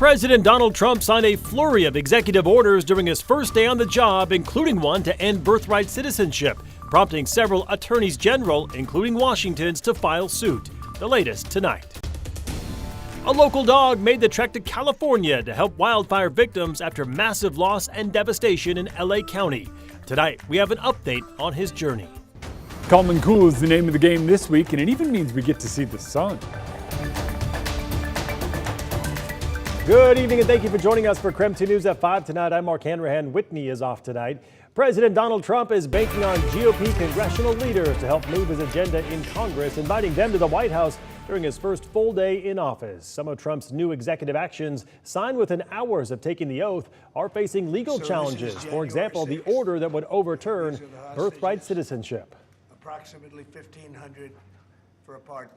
President Donald Trump signed a flurry of executive orders during his first day on the job, including one to end birthright citizenship, prompting several attorneys general, including Washington's, to file suit. The latest tonight. A local dog made the trek to California to help wildfire victims after massive loss and devastation in LA County. Tonight, we have an update on his journey. Calm and cool is the name of the game this week, and it even means we get to see the sun. Good evening and thank you for joining us for KREM 2 News at 5 tonight. I'm Mark Hanrahan. Whitney is off tonight. President Donald Trump is banking on GOP congressional leaders to help move his agenda in Congress, inviting them to the White House during his first full day in office. Some of Trump's new executive actions, signed within hours of taking the oath, are facing legal challenges. For example, the order that would overturn birthright citizenship. Approximately 1,500 for a pardon.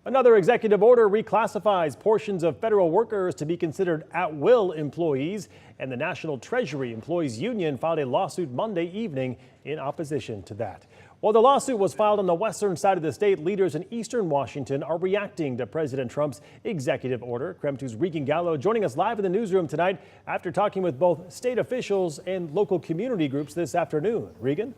Another executive order reclassifies portions of federal workers to be considered at-will employees, and the National Treasury Employees Union filed a lawsuit Monday evening in opposition to that. While the lawsuit was filed on the western side of the state, leaders in eastern Washington are reacting to President Trump's executive order. KREM 2's Regan Gallo joining us live in the newsroom tonight after talking with both state officials and local community groups this afternoon. Regan?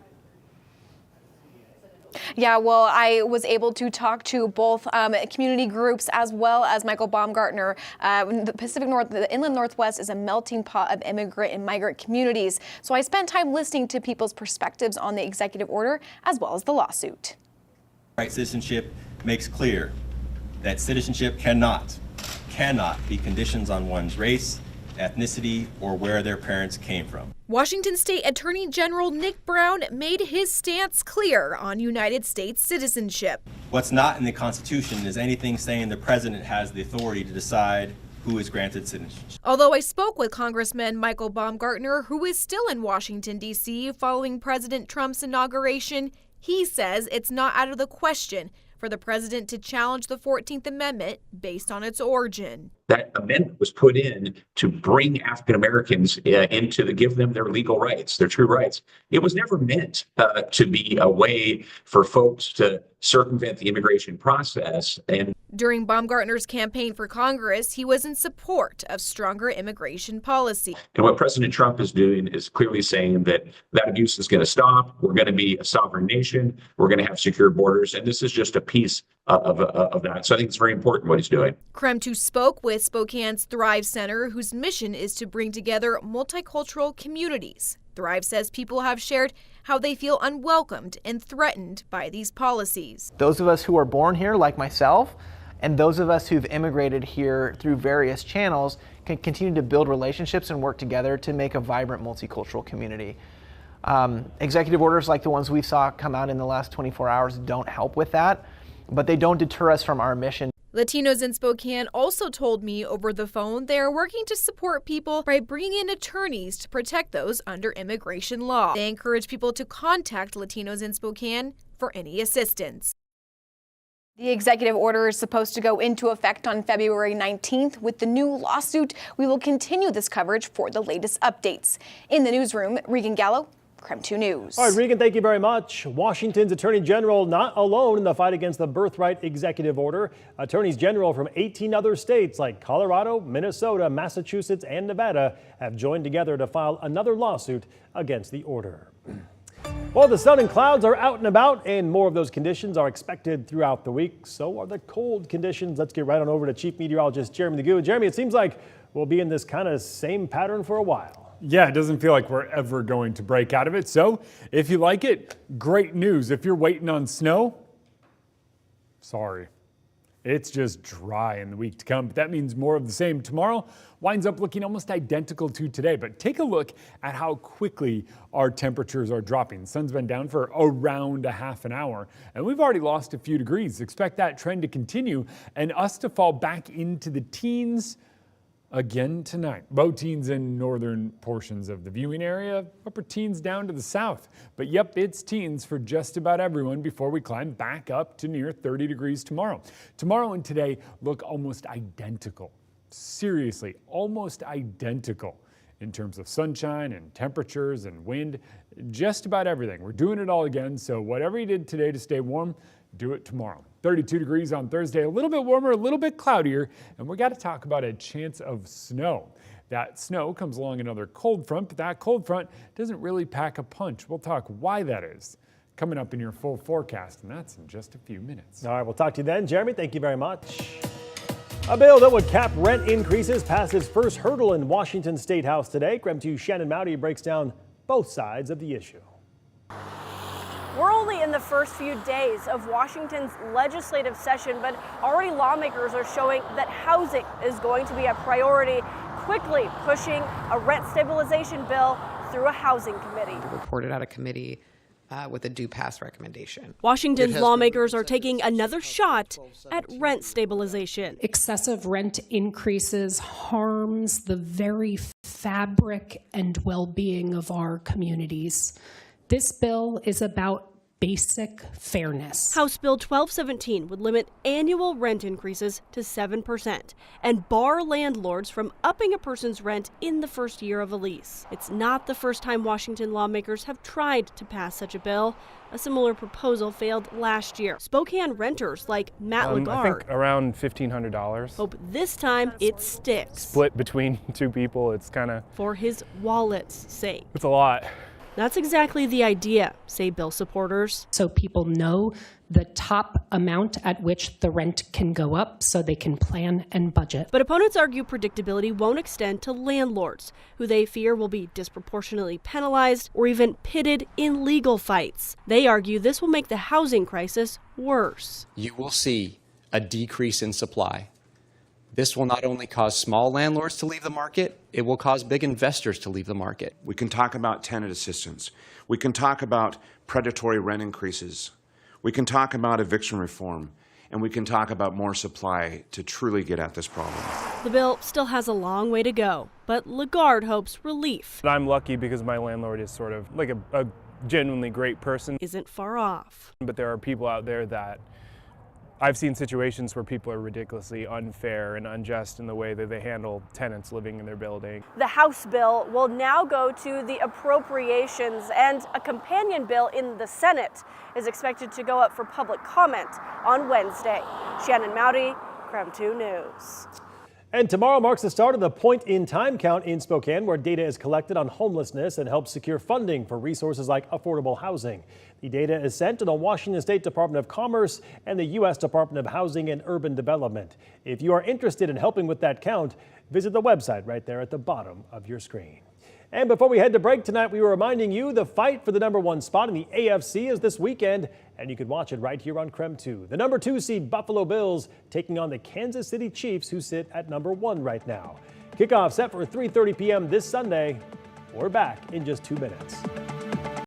Yeah, well, I was able to talk to both community groups as well as Michael Baumgartner. The Pacific North, the Inland Northwest is a melting pot of immigrant and migrant communities. So I spent time listening to people's perspectives on the executive order as well as the lawsuit. Right, citizenship makes clear that citizenship cannot be conditions on one's race, ethnicity, or where their parents came from. Washington State Attorney General Nick Brown made his stance clear on United States citizenship. What's not in the Constitution is anything saying the president has the authority to decide who is granted citizenship. Although I spoke with Congressman Michael Baumgartner, who is still in Washington, D.C. following President Trump's inauguration, he says it's not out of the question for the president to challenge the 14th Amendment based on its origin. That amendment was put in to bring African Americans give them their legal rights, their true rights. It was never meant to be a way for folks to circumvent the immigration process. And during Baumgartner's campaign for Congress, he was in support of stronger immigration policy. And what President Trump is doing is clearly saying that abuse is going to stop. We're going to be a sovereign nation. We're going to have secure borders. And this is just a piece of that. So I think it's very important what he's doing. KREM 2 spoke with Spokane's Thrive Center, whose mission is to bring together multicultural communities. Thrive says people have shared how they feel unwelcomed and threatened by these policies. Those of us who are born here, like myself, and those of us who've immigrated here through various channels can continue to build relationships and work together to make a vibrant multicultural community. Executive orders like the ones we saw come out in the last 24 hours don't help with that, but they don't deter us from our mission. Latinos in Spokane also told me over the phone they are working to support people by bringing in attorneys to protect those under immigration law. They encourage people to contact Latinos in Spokane for any assistance. The executive order is supposed to go into effect on February 19th. With the new lawsuit, we will continue this coverage for the latest updates. In the newsroom, Regan Gallo, KREM 2 News. All right, Regan, thank you very much. Washington's Attorney General not alone in the fight against the birthright executive order. Attorneys General from 18 other states like Colorado, Minnesota, Massachusetts, and Nevada have joined together to file another lawsuit against the order. Well, the sun and clouds are out and about, and more of those conditions are expected throughout the week. So are the cold conditions. Let's get right on over to Chief Meteorologist Jeremy Magoo. Jeremy, it seems like we'll be in this kind of same pattern for a while. Yeah, it doesn't feel like we're ever going to break out of it. So if you like it, great news. If you're waiting on snow, sorry. It's just dry in the week to come, but that means more of the same. Tomorrow winds up looking almost identical to today, but take a look at how quickly our temperatures are dropping. The sun's been down for around a half an hour, and we've already lost a few degrees. Expect that trend to continue and us to fall back into the teens again tonight. Low teens in northern portions of the viewing area, upper teens down to the south. But yep, it's teens for just about everyone before we climb back up to near 30 degrees tomorrow. Tomorrow and today look almost identical. Seriously, almost identical in terms of sunshine and temperatures and wind, just about everything. We're doing it all again, so whatever you did today to stay warm, do it tomorrow. 32 degrees on Thursday, a little bit warmer, a little bit cloudier, and we got to talk about a chance of snow. That snow comes along another cold front, but that cold front doesn't really pack a punch. We'll talk why that is coming up in your full forecast, and that's in just a few minutes. All right, we'll talk to you then. Jeremy, thank you very much. A bill that would cap rent increases passed its first hurdle in Washington State House today. KREM 2's Shannon Mowdy breaks down both sides of the issue. We're only in the first few days of Washington's legislative session, but already lawmakers are showing that housing is going to be a priority, quickly pushing a rent stabilization bill through a housing committee. Reported out of committee with a do pass recommendation. Washington's lawmakers are taking another shot at rent stabilization. Excessive rent increases harms the very fabric and well-being of our communities. This bill is about basic fairness. House Bill 1217 would limit annual rent increases to 7% and bar landlords from upping a person's rent in the first year of a lease. It's not the first time Washington lawmakers have tried to pass such a bill. A similar proposal failed last year. Spokane renters like Matt Lagarde I think around $1,500. hope this time it sticks. Split between two people, it's kind of... For his wallet's sake. It's a lot. That's exactly the idea, say bill supporters. So people know the top amount at which the rent can go up so they can plan and budget. But opponents argue predictability won't extend to landlords, who they fear will be disproportionately penalized or even pitted in legal fights. They argue this will make the housing crisis worse. You will see a decrease in supply. This will not only cause small landlords to leave the market, it will cause big investors to leave the market. We can talk about tenant assistance. We can talk about predatory rent increases. We can talk about eviction reform. And we can talk about more supply to truly get at this problem. The bill still has a long way to go, but Lagarde hopes relief. I'm lucky because my landlord is sort of like a genuinely great person. Isn't far off. But there are people out there that I've seen situations where people are ridiculously unfair and unjust in the way that they handle tenants living in their building. The House bill will now go to the appropriations, and a companion bill in the Senate is expected to go up for public comment on Wednesday. Shannon Mowdy, KREM 2 News. And tomorrow marks the start of the point-in-time count in Spokane, where data is collected on homelessness and helps secure funding for resources like affordable housing. The data is sent to the Washington State Department of Commerce and the U.S. Department of Housing and Urban Development. If you are interested in helping with that count, visit the website right there at the bottom of your screen. And before we head to break tonight, we were reminding you the fight for the #1 spot in the AFC is this weekend, and you can watch it right here on KREM 2. The #2 seed Buffalo Bills taking on the Kansas City Chiefs, who sit at #1 right now. Kickoff set for 3:30 p.m. this Sunday. We're back in just 2 minutes.